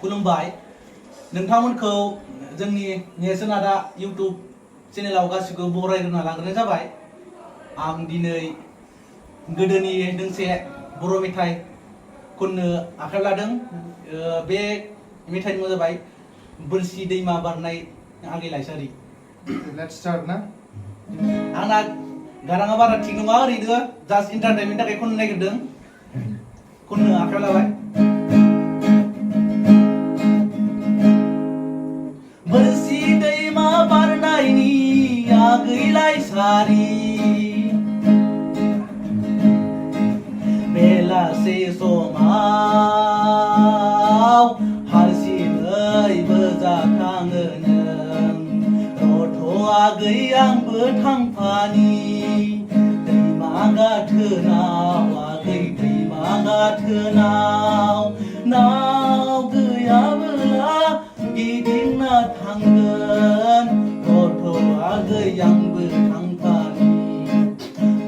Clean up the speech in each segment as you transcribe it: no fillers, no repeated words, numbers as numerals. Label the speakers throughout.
Speaker 1: खुलुमबाय नोंथांमोनखौ जोंनि नेरसोनादा इउटुब चेनेलाव गासिबो बरायग्रोना लाग्रोनाय जाबाय। आं दिनै गोदोनि दोंसे बर' मेथाइ खननो आखायाव लादों। बे मेथाइनि मुङा जाबाय बोरसि दैमा बारनाय आगै लाइसारि।
Speaker 2: Let's start ना?
Speaker 1: आंना गाराङा बारा थिग नङा, ओरैनो जास्ट इन्टारटेनमेन्टनि थाखाय खननो नागिरदों, खननो आखायाव लाबाय। बोरसि दैमा बारनायनि आगै लाइसारि बेलासे समाव हारसिङैबो जाखाङो नों रथ' आगै आंबो थांफानि दैमा गाथोनाव आगै दैमा गाथोनाव नाव गैयाबोला गिदिंना थांगोन रथ' आगै आंबो थांफानि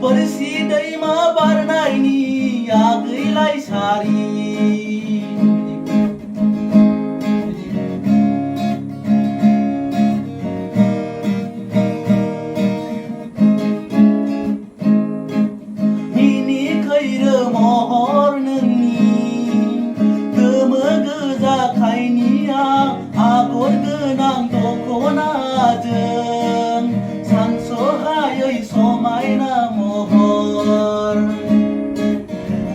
Speaker 1: बोरसि दैमा बारनायनि आगै लाइसारि। मिनि खैरो महर नोंनि गोमो गोजा खायनिया आगर गोनां दख'नाजों सानस'हायै समायना महर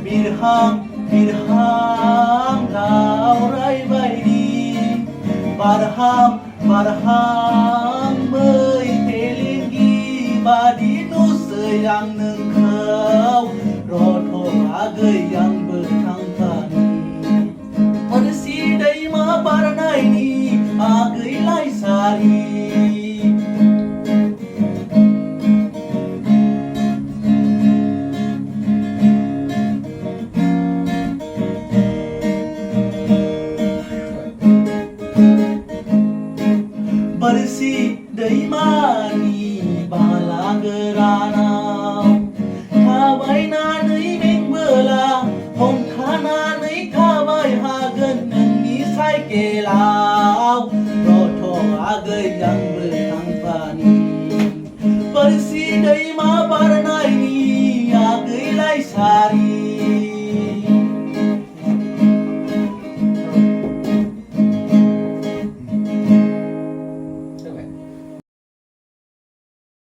Speaker 1: बिरहां बिरहां दावराय बायदि बारहां बारहां